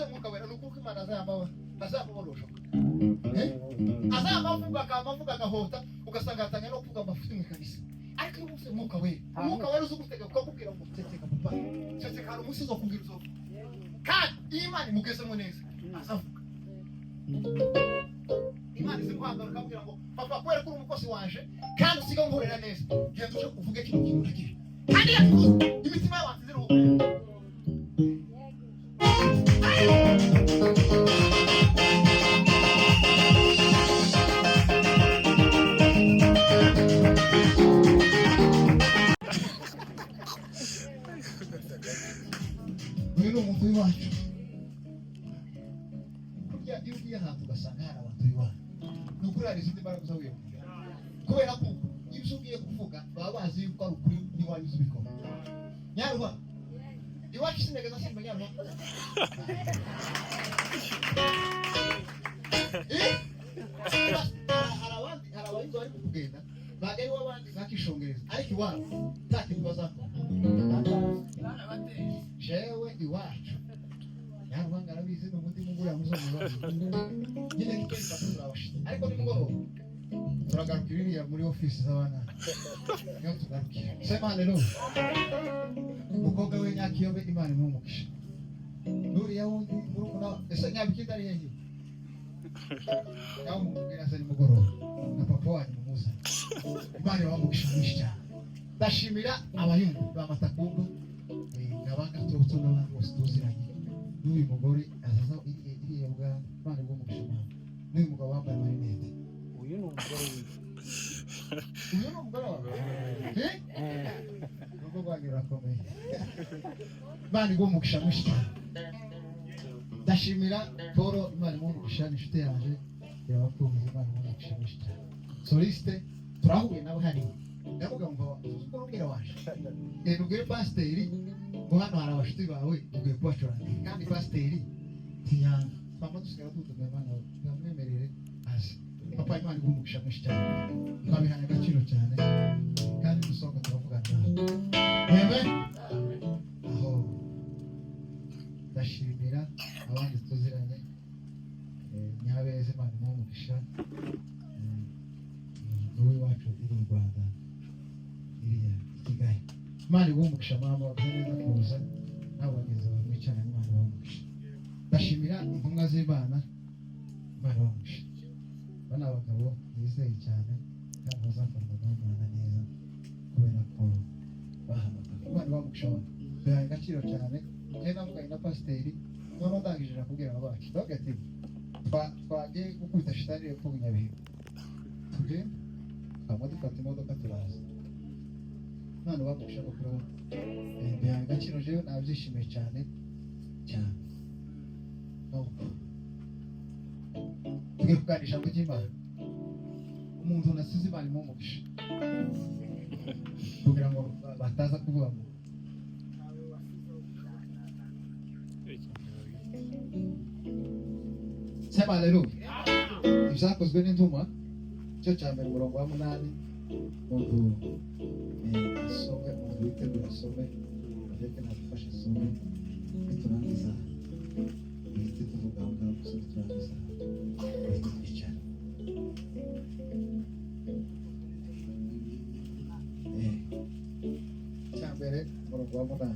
yuzuye umwuka wera nuko Imana azamuborosha azamavuga akamavuga agahota ugasanga atanya no kuvuga amafuti mu kanisa ariko iyo uvuze umwuka wera uzi gutega ukakubwira ngo teteka papa teteka hari umusizo kubwira uzo kandi Imana imugezemo neza azavuga Imana izimuhangara ukabwira ngo papa kwera kuri umukozi wanje kandi usiga nkorera neza genda uje kuvuga kino kintu nakibi kandi yakuvuze imitima y'abantu ziruhuka uyu ni umuntu w'iwacu kurya iyo ugiye ahantu ugasanga hari abantu b'iwacu ni ukuri hari izindi mbaraga uzawiye kubera ko ibyo ugiye kuvuga baba bazi yuko ari ukuri n'iwanyu uzi ubikora Nyarwa iwacu sinigeze asimba Nyarwa hari abandi bari kugenda bagari w'abandi bakishongereza ariko iwabo nta kintu bazakora jewe iwacu Nyarwa ngarabizi n'umundi mugura muzomura nyine kiteka turabashita ariko nimugoroba turagaruka iriya muri office z'abana niyo tugarukira sema haleluya umukobwa we Nyakiyobe Imana imumugisha nuriya wundi murumuna ese Nyabikindi ari hehe yawo mubwira se nimugoroba na papa wanyu mumuza Imana ibamugisha mwinshi cyane ndashimira abayumva b'amatakungu n'abanga tuzo n'abandi bose tuziranye n'uyu mugore azaza iriya bwa Imana ibamugisha n'uyu mugabo wambaye amarinete uyu ni umugore wawe nuko banyura komeye Imana ibamugisha mwinshi cyane ndashimira Paul Imana ibamugisha n'inshuti yaje yabakunze Imana ibamugisha mwinshi cyane soliste turahuye nabo hari ndavuga ngo uzukubwira waje ubwire pasiteri ngo hano hari abashuti bawe ugiye kubacuranga kandi pasiteri tiyanga twama dusigara tuvuga Imana bamwemerere azi papa Imana ibamugisha mwinshi cyane twabihanye agaciro cyane kandi dusohoka turavugana amen aho ndashimira abandi tuziranye Nyabeza Imana ibamugisha n'uwi wacu iri mu Rwanda iriya Kigali Imana ibamugisha mama neza kuza n'abageze bamwicana Imana ibamugisha ndashimira intumwa z'Imana Imana ibamugisha bana abagabo bizeye cyane kandi bazakorwa n'Imana neza kubera ko bahamagara Imana ibamugisha bihaye agaciro cyane njye navuganye na pasiteri none ndangije nakubwira abacu ndavuga ati twagiye gukubita shitani yo ku Nyabihu tugenda dufata imodoka turaza none bamugisha bakuru bihaye agaciro jewe nabyishimiye cyane cyane tugiye kuganisha ku cy'Imana umuntu nasize Imana ibamugisha kugira ngo bataza kuvuga ngo sema haleluya ibyakozwe n'intumwa cyo cya mbere umurongo wa 8 umuntu asome umuntu witegura asome ndetse nafashe asome turangiza ndetse tuvuga aho ngaho gusa turangiza icyane cya mbere umurongo wa 8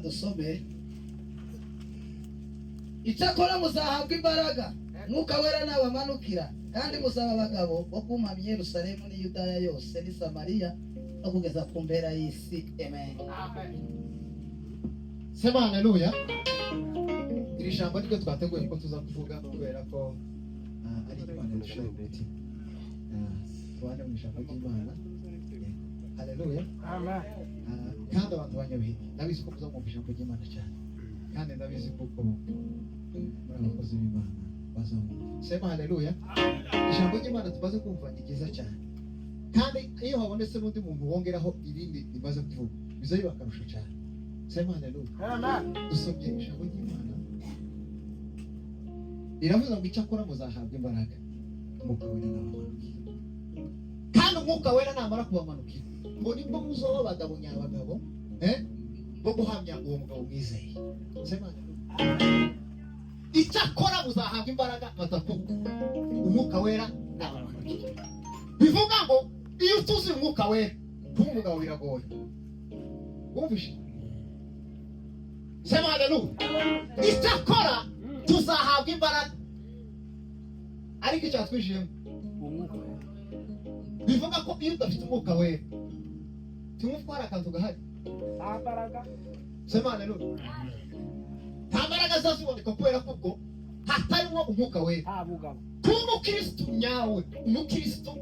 dusome icyakora muzahabwa imbaraga mwuka wera nabamanukira kandi muzaba abagabo bo kumamya Yerusalemu n'i Yudaya yose n'i Samariya no kugeza ku mpera y'isi amen sema haleluya iri jambo niryo twateguye ko tuza kuvuga kubera ko ari Imana dushobora tubane mu ijambo ry'Imana haleluya amen kandi abantu banyabihe ndabizi ko muzamwumva ijambo ry'Imana cyane kandi ndabizi ko muri abakozi b'Imana bazamwumva sema haleluya ijambo ry'Imana tumaze kumva ni ryiza cyane kandi iyo habonetse n'undi muntu wongeraho irindi rimaze kuvuga biza biba akarusho cyane sema haleluya amen dusomye ijambo ry'Imana iravuga ngo icyakora muzahabwa imbaraga umwuka wera nabamanukira kandi umwuka wera namara kubamanukira ngo nibwo muzoba abagabo nyabagabo bo guhamya uwo mugabo mwizeye. Icyakora muzahabwa imbaraga batakuka umwuka wera nabamanukira. Bivuga ngo iyo utuzi umwuka wera kuba umugabo biragoye. Wumvishe? Sema haleluya. Icyakora tuzahabwa imbaraga. Ariko icyatwijemo umwuka wera. Bivuga ko iyo udafite umwuka wera tumutwara akantu gahari. Ambaraga. Sema haleluya. Ambaraga zaziboneka kubera kuko hatarimo umwuka wera. Kuba umukristo nyawe, umukristo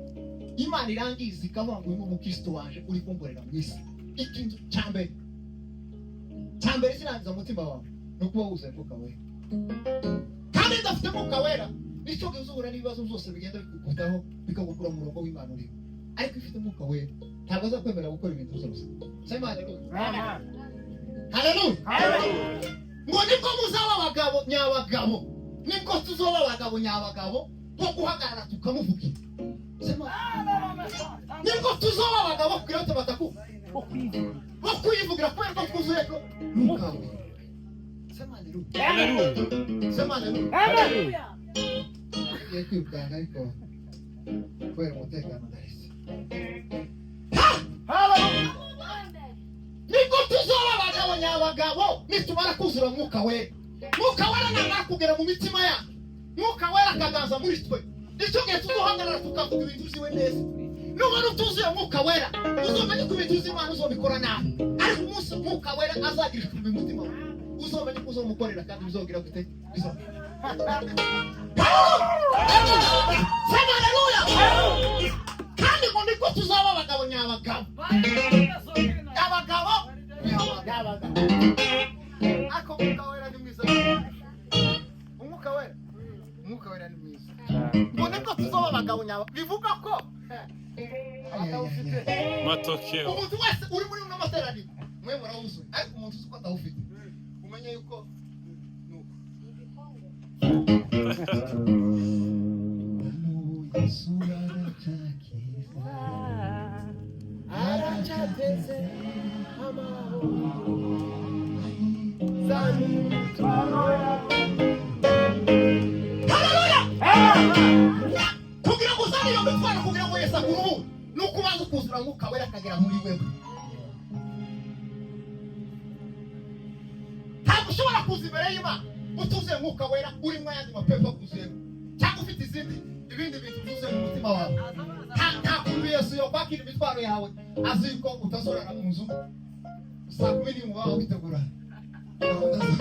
Imana irangiza ikavuga ngo uyu umukristo waje uri kumborera mu isi. Ikintu cyambere kirangiza umutima wawe no kuba wuzuye umwuka wera. Kandi udafite umwuka wera nicyo gizura n'ibibazo byose bigenda bikugutaho bikagukura mu rugo w'Imana uri. Ariko ifite umwuka wera ntabwo azakwemera gukora ibintu byose. Sema haleluya. Haleluya. Ngo nibwo muzaba abagabo nyabagabo, nibwo tuzoba abagabo nyabagabo bo guhagarara tukamuvugira. Sema nibwo tuzoba abagabo kugira ngo batakuka bo kwivugira kubera ko twuzuye ko umwuka wera. Sema haleluya. Sema haleluya. Kwibwanga ariko kubera umutekano ndahise. Nibwo tuzoba abagabo nyabagabo nitumara kuzura umwuka wera. Umwuka wera namara kugera mu mitima yacu, umwuka wera akaganza muri twe, nicyo gihe tuzohagarara tukavuga ibintu uziwe neza. Nubona utuzuye umwuka wera uzomenya ko ibintu uz'Imana uzobikora nabi, ariko umunsi umwuka wera azagira icumbi mu mutima wawe uzomenya ko uzomukorera kandi bizogira gute bizomenya. Sema haleluya. Kandi ngo niko tuzaba abagabo nyabagabo. Abagabo nyabagabo. Ako umwuka wera ni mwiza. Umwuka wera ni mwiza. Ngo niko tuzaba abagabo nyabagabo. Bivuga ko matokeo umuntu wese uri muri uno materaniro mwe murawuzuye, ariko umuntu uzi ko atawufite umenye yuko nuko kugira ngo uzane iyo mitwaro kugira ngo Yesu akuruhure nuko ubanza kuzura umwuka wera akagera muri wewe. Ntabwo ushobora kuza imbere y'Imana utuzuye umwuka wera urimo ayandi mapepo akuzuyemo cyangwa ufite ibindi bintu byuzuye mu mutima wawe. Nta kuntu Yesu yokwakira imitwaro yawe azi ko utazorara mu nzu saa 10 n'umuba witegura gahunda zawe.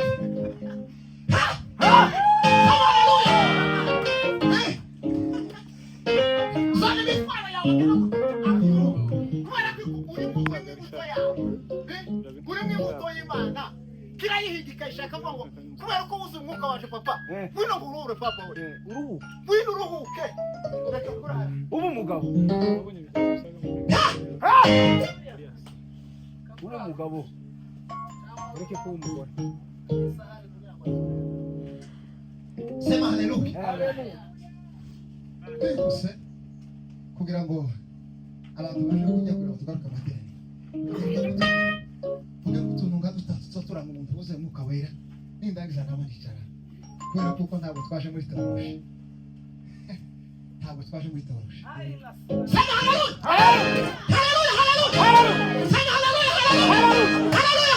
Zana imitwaro yawe kubera ko uri mu imbuto y'Imana kirayihinga ishaka ngo kubera ko wuzuye umwuka waje papa wino nguruhure papa we wino uruhuke reka kurara ubu mugabo ureke ko umugore. Sema haleluya. Twese kugira ngo abantu baje kujya kuri tugaruka amateraniro kugira ngo tununga tutatura mu muntu wuzuye umwuka wera n'indangiza n'amanicara kubera kuko ntabwo twaje muri toroshe. Sema haleluya. Haleluya haleluya. Sema haleluya haleluya. Haleluya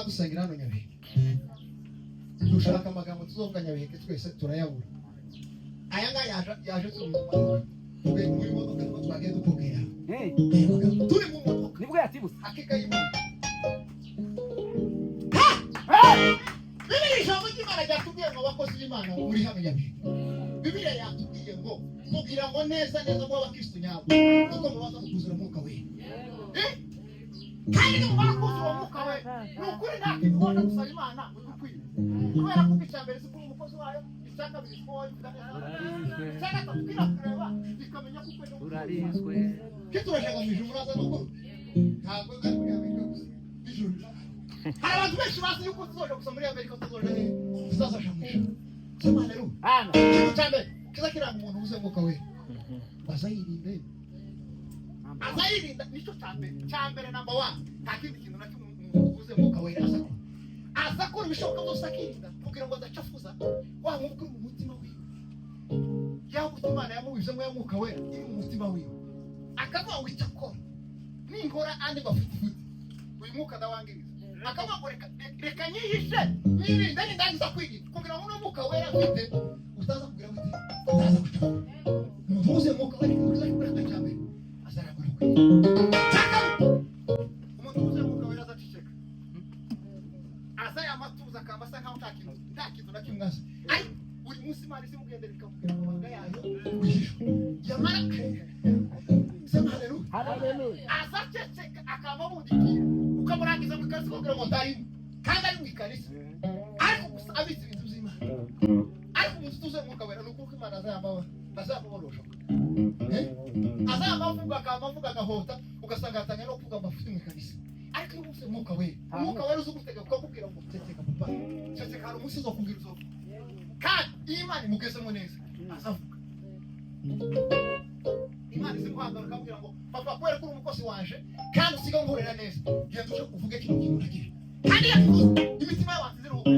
dusangira hano Nyabiheke. Dushaka amagambo tuzovuga Nyabiheke twese turayabura. Aya ngaya yaje tumva. Tugwe muri modoka ngo twagiye dupokera. Turi mu modoka. Nibwo yatibuse. Akika yimu. Bibiri ijambo ry'Imana ryatubwiye ngo abakozi b'Imana muri hano Nyabiheke. Bibiliya yatubwiye ngo kugira ngo neza ngo abakristo nyabo nuko mubaza kuzura Mwuka Wera. Kandi ngo bakuzura Mwuka Wera nukuri nta kintu ubona gusaba Imana ukwiye. Kubera ko icyambere si umukozi wayo isaka bishoboye cyangwa tukira kureba bikamenya ko kwenda urarizwe kiturashaka mu ijuru muraza no ntabwo ari muri Amerika gusa ijuru hari abantu benshi bazi yuko tuzoje gusa muri Amerika tuzoje tuzasasha mu ijuru sema rero cyane kiza kiranga umuntu uze Mwuka Wera bazayirinde azayirinda nicyo cyambere number 1 nta kindi kintu nakimwe uze Mwuka Wera azakora ibishoboka byose akirinda kugira ngo adacafuza wa Mwuka mu mutima wiwe yaho Imana yamubize ngo Mwuka Wera iri mu mutima wiwe akavuga ngo icyakora ningora andi bafite uyu Mwuka dawangiriza akavuga ngo reka nyihishe nyirinda nindangiza kwirinda kugira ngo Mwuka Wera afite utaza kugira ngo utaza guca umuntu uze Mwuka Wera kuzakora akajambe azaragura umuntu uze Mwuka Wera azaciceka azaya amatuza akambasa nkaho nta kintu na kimwe azi ari buri munsi Imana izimugendera ikamubwira amabanga yayo yamara sema haleluya azaceceka akamubudikira ukamurangiza mu kazi kugira ngo ndari kandi ari mu ikarisa ariko gusa abizi ibintu by'Imana ariko umuntu tuze Mwuka Wera nuko Imana azamuborosha azamavuga agahota ugasanga atanya no kuvuga amafuti mu ikarisa ariko iyo uvuze Mwuka Wera Mwuka Wera uzugutega ukakubwira ngo ceceka papa ceceka hari umusi zo kubwira uzo kandi Imana imugezemo neza azavuga Imana izimuhangara akambwira ngo papa kwera kuri umukozi wanje kandi usiga nkorera neza genda uje uvuge kino kintu nagiye kandi yavuze imitima y'abantu ziruhuka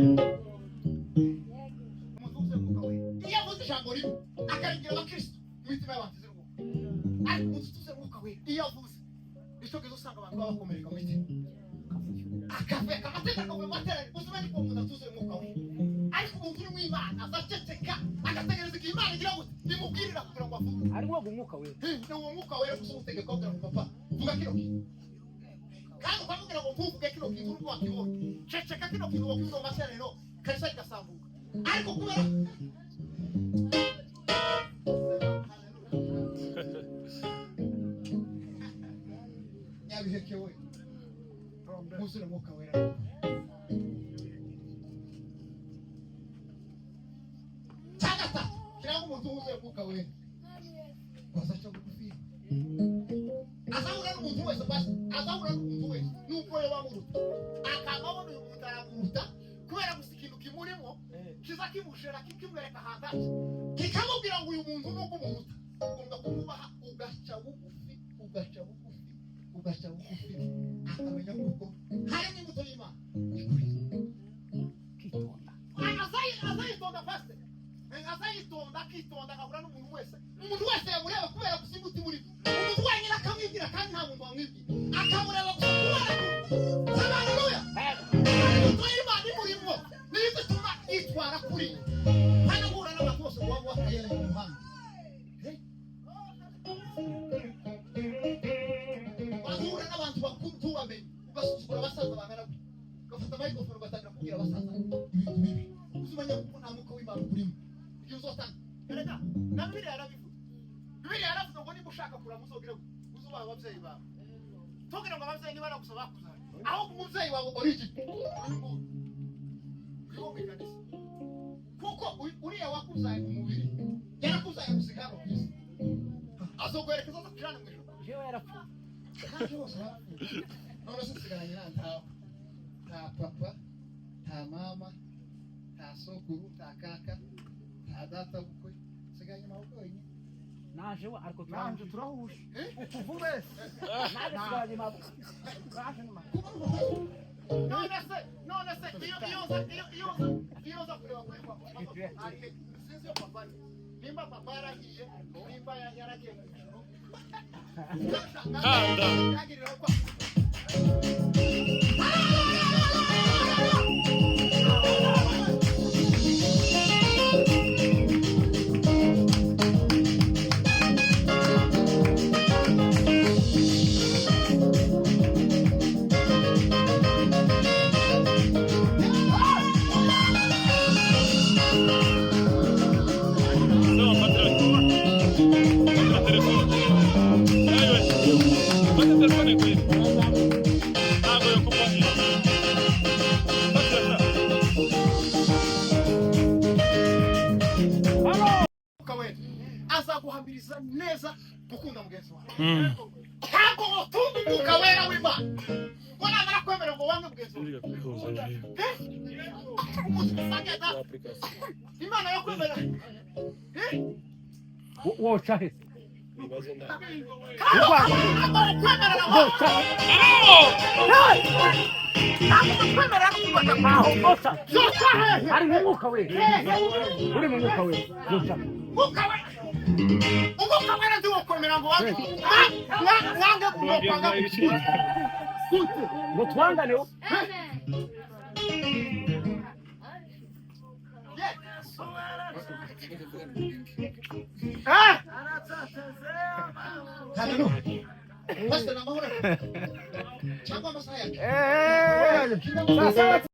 umuntu uvuze Mwuka Wera iyo avuze ijambo rimwe akaringira abakristo imitima y'abantu ziruhuka ariko umuntu uvuze Mwuka Wera iyo avuze nicyo gihe usanga abantu babakomereka mu mitima akaveka amategeko mu materani uzumenya ko umuntu atuze Mwuka Wera ariko umuntu uri mu Imana azaceceka agategereza igihe Imana igira ngo imubwirira kugira ngo avuge arimo Mwuka Wera ni uwo Mwuka Wera gusa utegeka kugira ngo papa vuga kino kintu kandi ukamubwira ngo mvuge kino kintu uri wakibonye ceceka kino kintu wakuze mu materani karisa igasambuka ariko kubera Nyabiheke we muzure Mwuka Wera cyangwa kiranga umuntu uvuze Mwuka Wera bazaca bugufi azahura n'umuntu wese basi azahura n'umuntu wese nuko yo bamuruta akamabona uyu muntu aramuruta kubera gusa ikintu kimurimo kiza kimushera kikimwereka hanze kikamubwira ngo uyu muntu nuko umuruta ugomba kumubaha ugaca bugufi akamenya kuko harimo imbuto y'Imana azayitonda fast akitonda agahura n'umuntu wese yamureba kubera gusa imbuto muri umuntu wenyine akamwibwira kandi nta muntu wamwibwira akamureba gusa kubera haleluya imbuto y'Imana imurimo niyo ituma yitwara kuri hano ahura n'abantu bose waba wakayera mu muhanda bahura n'abantu bakuru tubamenye ugasuzugura abasaza bangana gutya ugafata microphone ugatangira kubwira abasaza ibintu bibi uzumenya ko nta Mwuka w'Imana urimo ibyo uzotanga erega na Bibiliya yaravuze ngo niba ushaka kuramuza ugira uzubaha ababyeyi bawe tugira ngo ababyeyi niba baragusa bakuzaye aho umubyeyi wawe origin kuko uriya wakuzaye mu mubiri yarakuzaye gusiga hano ku isi azogwerekeza aza kujana mu ijuru jewe yarapfuye none se nsigaranye nta papa nta mama nta sokuru nta kaka nta data bukwe nsigaranye amaboko wenyine naje we ariko nanje turahuje ukuvume naje sigaranye amaboko naje nyuma none se iyo za kureba kuri papa sinzi yo papa nimba papa yaragiye nimba yaragiye mu ijuru Kanda. neza neza gukunda mugenzi wawe ntabwo utunga umwuka wera w'Imana ngo namara kwemera ngo wange mugenzi wawe Imana yakwemera woca he ari mu mwuka we uri mu mwuka we woca umwuka wera ntiwokwemera ngo wange kumwanga ngo twangane Pastor na mahoro cyangwa amasaha yake